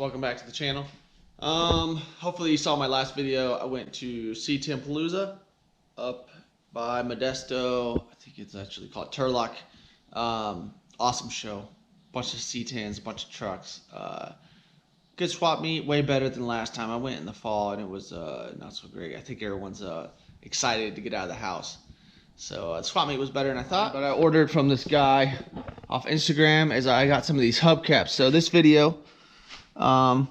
welcome back to the channel. Hopefully you saw my last video. I went to C10 Palooza up by Modesto. I think it's actually called Turlock. Awesome show. Bunch of C10s, a bunch of trucks. Good swap meet, way better than last time. I went in the fall and it was not so great. I think everyone's excited to get out of the house. So the swap meet was better than I thought. But I ordered from this guy off Instagram as I got some of these hubcaps. So this video, I'm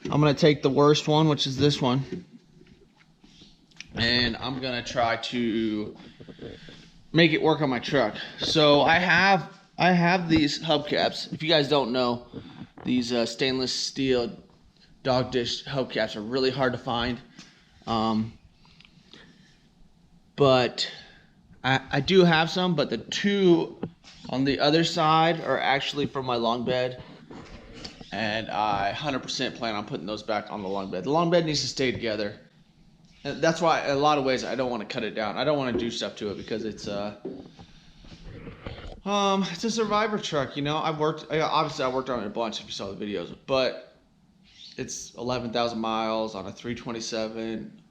gonna take the worst one, which is this one, and I'm gonna try to make it work on my truck. So I have these hubcaps. If you guys don't know, these stainless steel Dogdish hubcaps are really hard to find. But I do have some, but the two on the other side are actually from my long bed, and I 100% plan on putting those back on the long bed. The long bed needs to stay together. And that's why, in a lot of ways, I don't want to cut it down. I don't want to do stuff to it because it's a survivor truck, you know. Obviously I worked on it a bunch if you saw the videos, but it's 11,000 miles on a 327,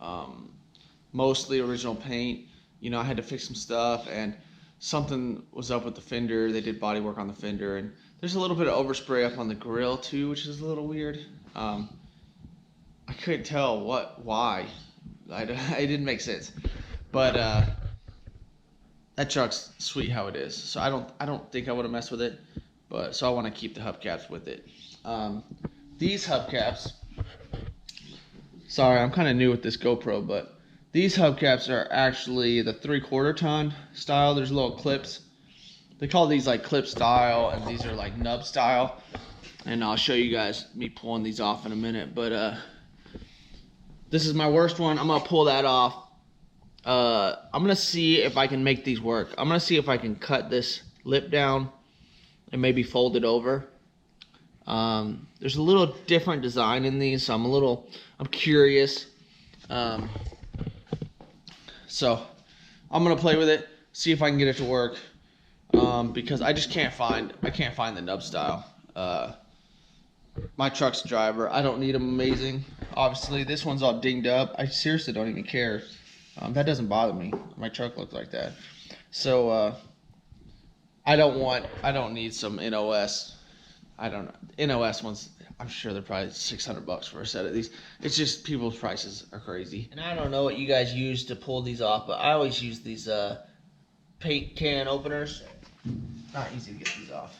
mostly original paint. You know, I had to fix some stuff, and something was up with the fender. They did body work on the fender, and there's a little bit of overspray up on the grill too, which is a little weird. I couldn't tell why. It didn't make sense, but that truck's sweet how it is. So I don't think I would have messed with it, but so I want to keep the hubcaps with it. These hubcaps. Sorry, I'm kind of new with this GoPro, but these hubcaps are actually the 3/4 ton style. There's little clips. They call these like clip style, and these are like nub style. And I'll show you guys me pulling these off in a minute. But this is my worst one. I'm gonna pull that off. I'm gonna see if I can make these work. I'm gonna see if I can cut this lip down and maybe fold it over. There's a little different design in these, so I'm curious. So I'm gonna play with it, see if I can get it to work, because I can't find the nub style. My truck's driver, I don't need them amazing. Obviously, this one's all dinged up. I seriously don't even care. That doesn't bother me. My truck looks like that. So I don't need some NOS. I don't know. NOS ones, I'm sure they're probably $600 for a set of these. It's just people's prices are crazy. And I don't know what you guys use to pull these off, but I always use these paint can openers. Not easy to get these off.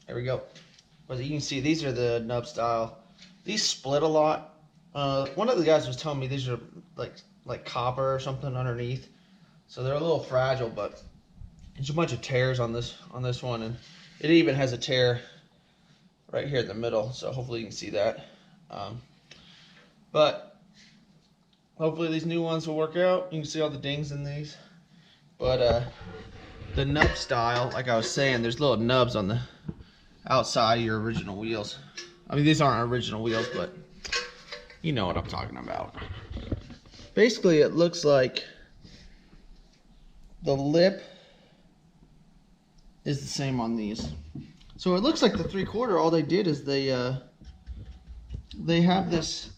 There we go. But you can see these are the nub style. These split a lot. One of the guys was telling me these are like copper or something underneath. So they're a little fragile, but there's a bunch of tears on this one, and it even has a tear right here in the middle. So hopefully you can see that. But hopefully these new ones will work out. You can see all the dings in these. But the nub style, like I was saying, there's little nubs on the outside of your original wheels. I mean, these aren't original wheels, but you know what I'm talking about. Basically, it looks like the lip is the same on these. So it looks like the 3/4, all they did is they have this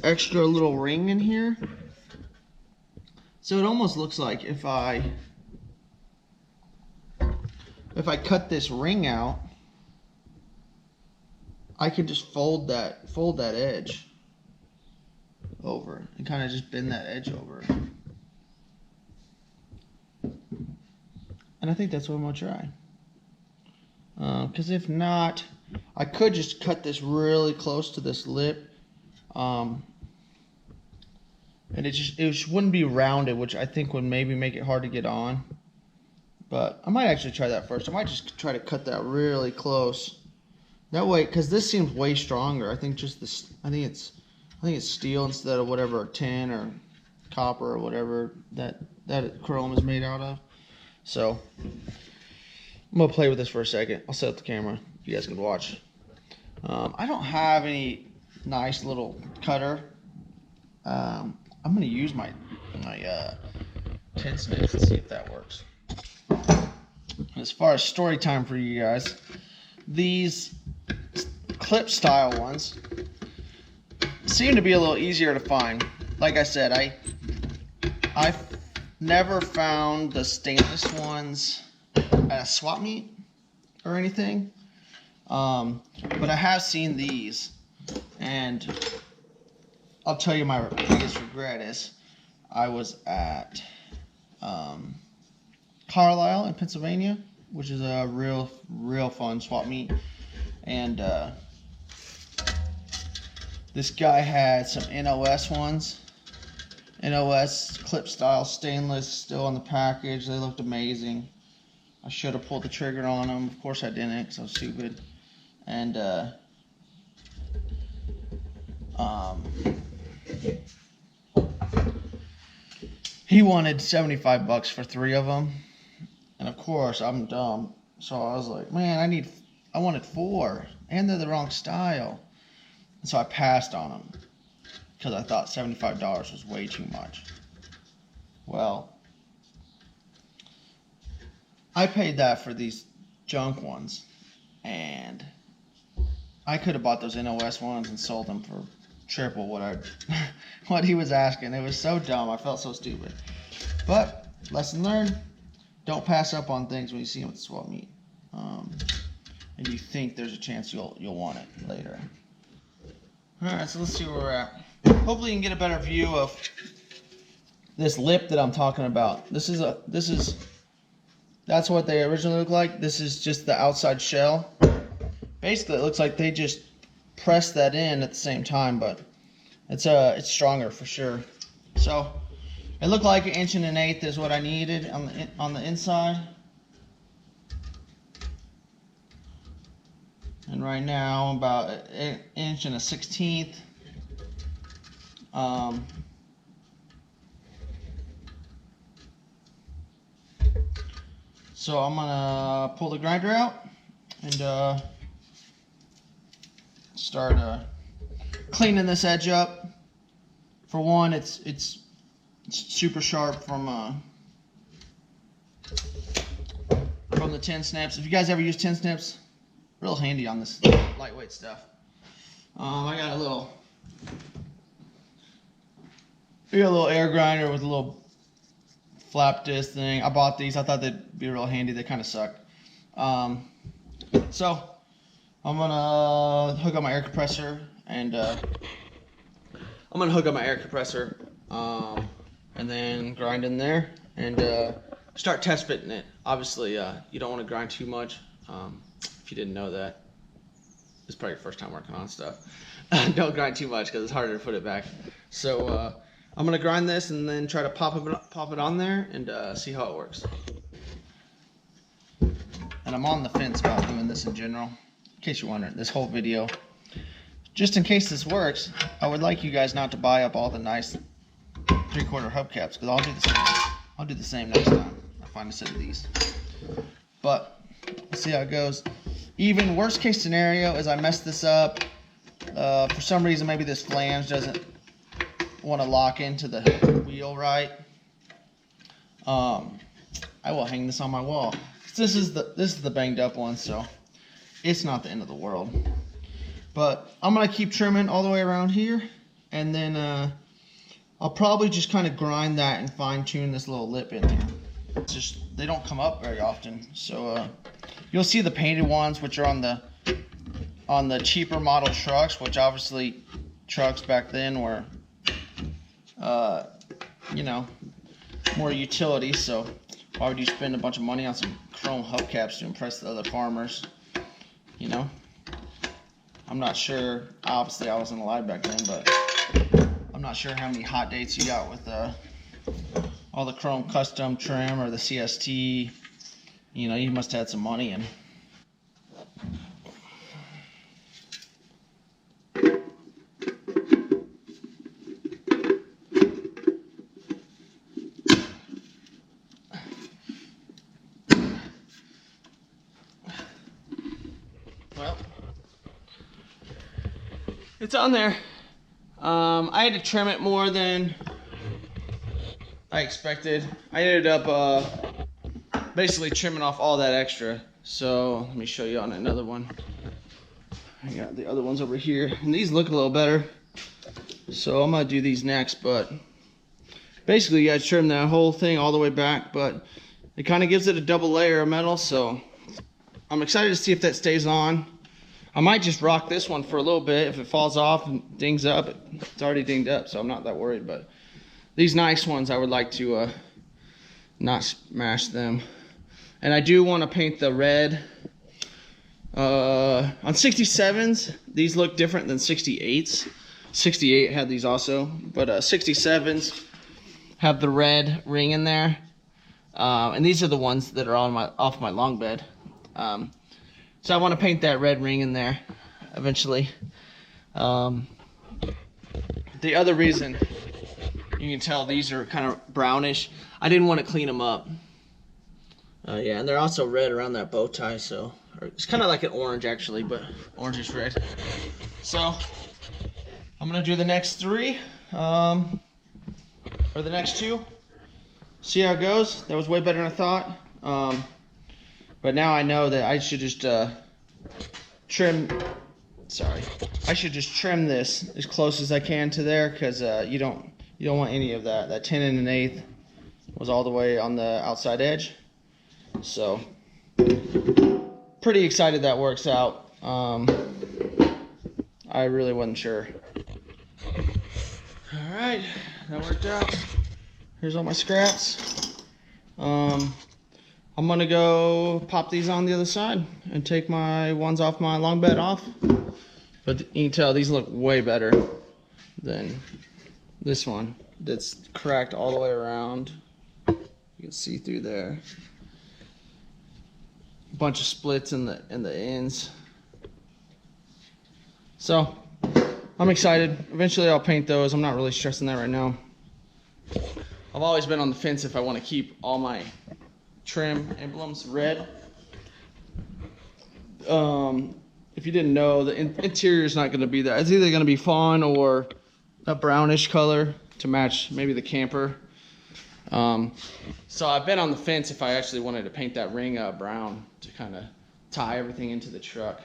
extra little ring in here. So it almost looks like if I cut this ring out, I could just fold that edge over and kind of just bend that edge over. And I think that's what I'm gonna try. Because if not, I could just cut this really close to this lip, and it just wouldn't be rounded, which I think would maybe make it hard to get on. But I might actually try that first. I might just try to cut that really close. That way, because this seems way stronger. I think just this. I think it's steel instead of whatever tin or copper or whatever that chrome is made out of. So I'm gonna play with this for a second. I'll set up the camera. You guys can watch. I don't have any nice little cutter. I'm gonna use my tin snips and see if that works. as far as story time for you guys, these clip style ones seem to be a little easier to find. Like I said, I've never found the stainless ones at a swap meet or anything, but I have seen these, and I'll tell you my biggest regret is I was at Carlisle in Pennsylvania, which is a real fun swap meet, and this guy had some NOS ones. NOS clip style stainless still on the package. They looked amazing. I should have pulled the trigger on them. Of course I didn't, because I was stupid. And he wanted $75 for 3 of them, and of course I'm dumb, so I was like, man, I wanted 4, and they're the wrong style. And so I passed on them because I thought $75 was way too much. Well, I paid that for these junk ones, and I could have bought those NOS ones and sold them for triple what he was asking. It was so dumb. I felt so stupid. But lesson learned: don't pass up on things when you see them at the swap meet, and you think there's a chance you'll want it later. All right, so let's see where we're at. Hopefully, you can get a better view of this lip that I'm talking about. That's what they originally look like. This is just the outside shell. Basically, it looks like they just pressed that in at the same time, but it's stronger for sure. So it looked like 1 1/8 inches is what I needed on the inside. And right now I'm about 1 1/16 inches. So I'm gonna pull the grinder out and start cleaning this edge up. For one, it's super sharp from the tin snips. If you guys ever use tin snips, real handy on this lightweight stuff. I got a little air grinder with a little flap disc thing. I bought these. I thought they'd be real handy. They kind of suck. So I'm gonna hook up my air compressor and then grind in there and start test fitting it. Obviously, you don't want to grind too much. If you didn't know that, it's probably your first time working on stuff. Don't grind too much because it's harder to put it back. So I'm gonna grind this and then try to pop it on there and see how it works. And I'm on the fence about doing this in general. In case you're wondering, this whole video, just in case this works, I would like you guys not to buy up all the nice 3/4 hubcaps, because I'll do the same next time I find a set of these. But let's see how it goes. Even worst case scenario is I mess this up. For some reason, maybe this flange doesn't want to lock into the wheel right. I will hang this on my wall. This is the banged up one, so it's not the end of the world. But I'm gonna keep trimming all the way around here, and then I'll probably just kind of grind that and fine tune this little lip in there. It's just they don't come up very often, so you'll see the painted ones, which are on the cheaper model trucks, which obviously trucks back then were you know, more utility. So why would you spend a bunch of money on some chrome hubcaps to impress the other farmers? You know, I'm not sure. Obviously, I wasn't alive back then, but I'm not sure how many hot dates you got with all the chrome custom trim or the CST. You know, you must have had some money and. Well, it's on there. I had to trim it more than I expected. I ended up basically trimming off all that extra. So let me show you on another one. I got the other ones over here, and these look a little better. So I'm gonna do these next, but basically you guys trim that whole thing all the way back, but it kind of gives it a double layer of metal, so I'm excited to see if that stays on. I might just rock this one for a little bit. If it falls off and dings up, it's already dinged up, so I'm not that worried, but these nice ones, I would like to not smash them. And I do want to paint the red. On 67s, these look different than 68s. 68 had these also, but 67s have the red ring in there. And these are the ones that are on off my long bed. So I want to paint that red ring in there eventually. The other reason, you can tell these are kind of brownish. I didn't want to clean them up. Yeah, and they're also red around that bow tie, so it's kind of like an orange actually, but orangish red. So I'm gonna do the next three, or the next two. See how it goes. That was way better than I thought. But now I know that I should just trim. Sorry, I should just trim this as close as I can to there, because you don't want any of that. That 10 1/8 was all the way on the outside edge. So pretty excited that works out. I really wasn't sure. All right, that worked out. Here's all my scraps. I'm gonna go pop these on the other side and take my ones off my long bed off. But you can tell these look way better than this one that's cracked all the way around. You can see through there. A bunch of splits in the ends. So I'm excited. Eventually I'll paint those. I'm not really stressing that right now. I've always been on the fence if I want to keep all my trim emblems red. If you didn't know, the interior is not going to be that. It's either going to be fawn or a brownish color to match maybe the camper. So I've been on the fence if I actually wanted to paint that ring brown to kind of tie everything into the truck.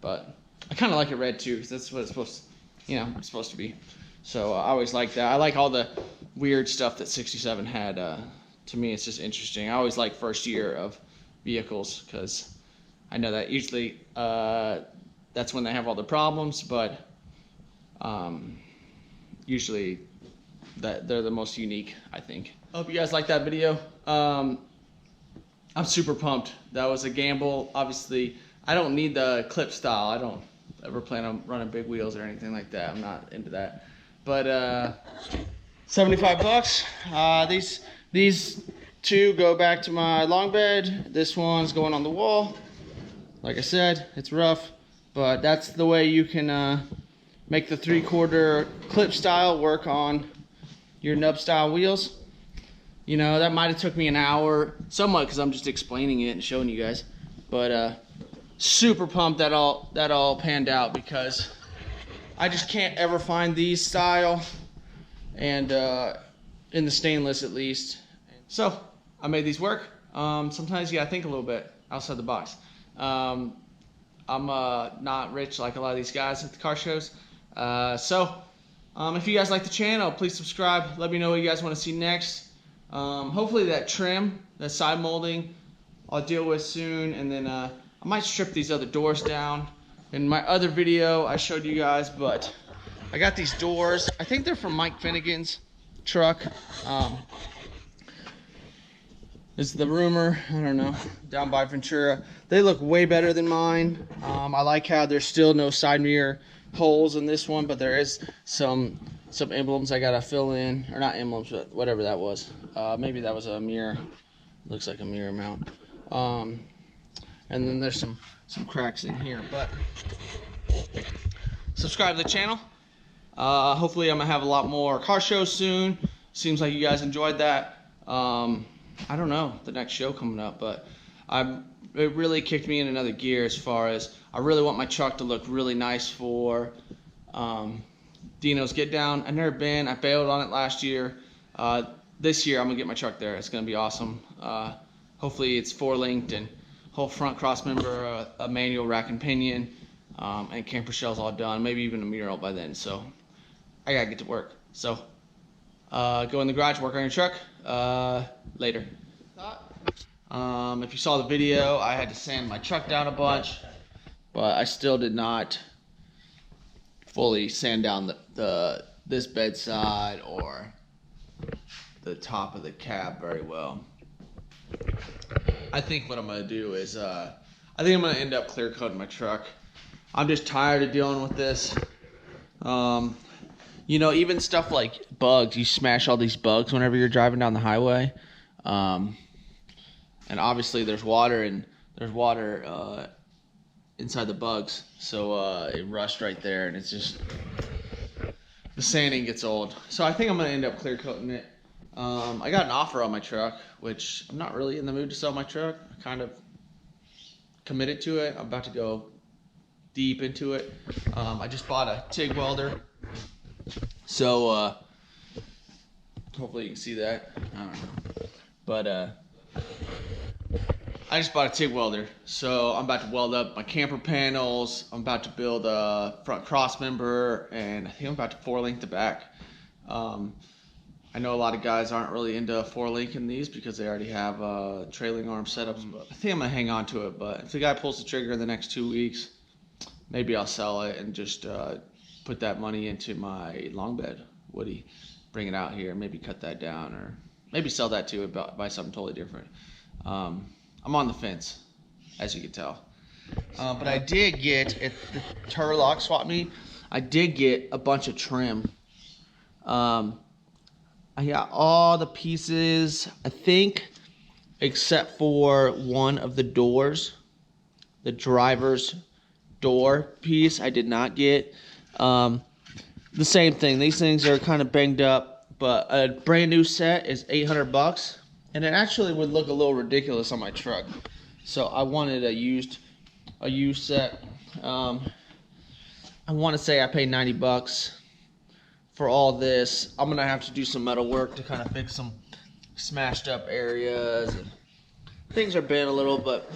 But I kind of like it red too, because that's what it's supposed to, it's supposed to be. So I always like that. I like all the weird stuff that 67 had. To me, it's just interesting. I always like first year of vehicles, because I know that usually that's when they have all the problems, but usually that they're the most unique, I think. I hope you guys liked that video. I'm super pumped. That was a gamble. Obviously, I don't need the clip style. I don't ever plan on running big wheels or anything like that. I'm not into that. But 75 bucks. These two go back to my long bed. This one's going on the wall. Like I said, it's rough, but that's the way you can make the 3/4 clip style work on your nub style wheels. That might have took me an hour, somewhat, because I'm just explaining it and showing you guys. But super pumped that all panned out, because I just can't ever find these style, and in the stainless at least. So I made these work. Sometimes you gotta think a little bit outside the box. I'm not rich like a lot of these guys at the car shows. If you guys like the channel, please subscribe. Let me know what you guys want to see next. Hopefully that trim, that side molding, I'll deal with soon. And then I might strip these other doors down. In my other video, I showed you guys, but I got these doors. I think they're from Mike Finnegan's truck. It's the rumor, I don't know, down by Ventura. They look way better than mine. I like how there's still no side mirror holes in this one, but there is some emblems I gotta fill in, or not emblems, but whatever that was. Maybe that was a mirror. Looks like a mirror mount. And then there's some cracks in here. But subscribe to the channel. Hopefully I'm gonna have a lot more car shows soon. Seems like you guys enjoyed that. I don't know the next show coming up, but it really kicked me in another gear as far as I really want my truck to look really nice for Dino's Get Down. I've never been. I bailed on it last year. This year I'm gonna get my truck there. It's gonna be awesome. hopefully it's 4-linked and whole front cross member, a manual rack and pinion, and camper shells all done, maybe even a mural by then. So I gotta get to work. So go in the garage, work on your truck. Later. If you saw the video, I had to sand my truck down a bunch, but I still did not fully sand down this bedside or the top of the cab very well. I think what I'm gonna do is I think I'm gonna end up clear coating my truck. I'm just tired of dealing with this. You know, even stuff like bugs, you smash all these bugs whenever you're driving down the highway. And obviously there's water inside the bugs, so it rusts right there, and it's just, the sanding gets old. So I think I'm gonna end up clear coating it. I got an offer on my truck, which I'm not really in the mood to sell my truck. I kind of committed to it. I'm about to go deep into it. I just bought a TIG welder, so hopefully you can see that. I don't know, but I just bought a TIG welder, so I'm about to weld up my camper panels. I'm about to build a front cross member, and I think I'm about to 4-link the back. I know a lot of guys aren't really into 4-linking these because they already have trailing arm setups, but I think I'm gonna hang on to it. But if the guy pulls the trigger in the next 2 weeks, maybe I'll sell it and just put that money into my long bed woody, bring it out here, maybe cut that down, or maybe sell that too and buy something totally different. I'm on the fence, as you can tell. But I did get, at the Turlock swap meet, I did get a bunch of trim. I got all the pieces, I think, except for one of the doors, the driver's door piece I did not get. The same thing, these things are kind of banged up, but a brand new set is $800, and it actually would look a little ridiculous on my truck. So I wanted a used set. I want to say I paid $90 for all this. I'm gonna have to do some metal work to kind of fix some smashed up areas, and things are bent a little, but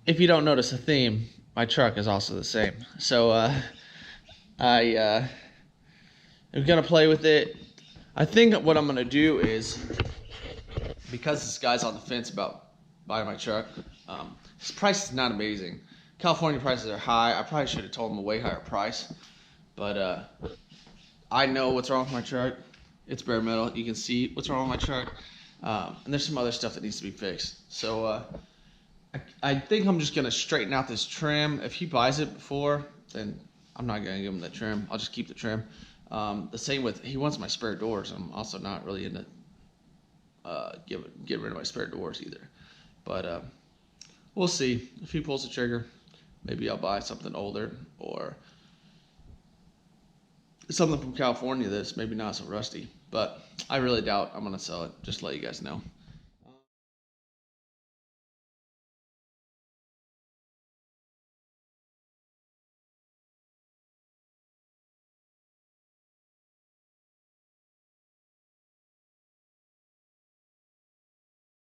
if you don't notice a theme, my truck is also the same. So I'm gonna play with it. I think what I'm gonna do is, because this guy's on the fence about buying my truck, his price is not amazing. California prices are high. I probably should have told him a way higher price, but I know what's wrong with my truck. It's bare metal. You can see what's wrong with my truck, and there's some other stuff that needs to be fixed. So I think I'm just gonna straighten out this trim. If he buys it before, then I'm not gonna give him the trim. I'll just keep the trim. The same with, he wants my spare doors. I'm also not really into get rid of my spare doors either. But we'll see. If he pulls the trigger, maybe I'll buy something older or something from California that's maybe not so rusty. But I really doubt I'm gonna sell it, just to let you guys know.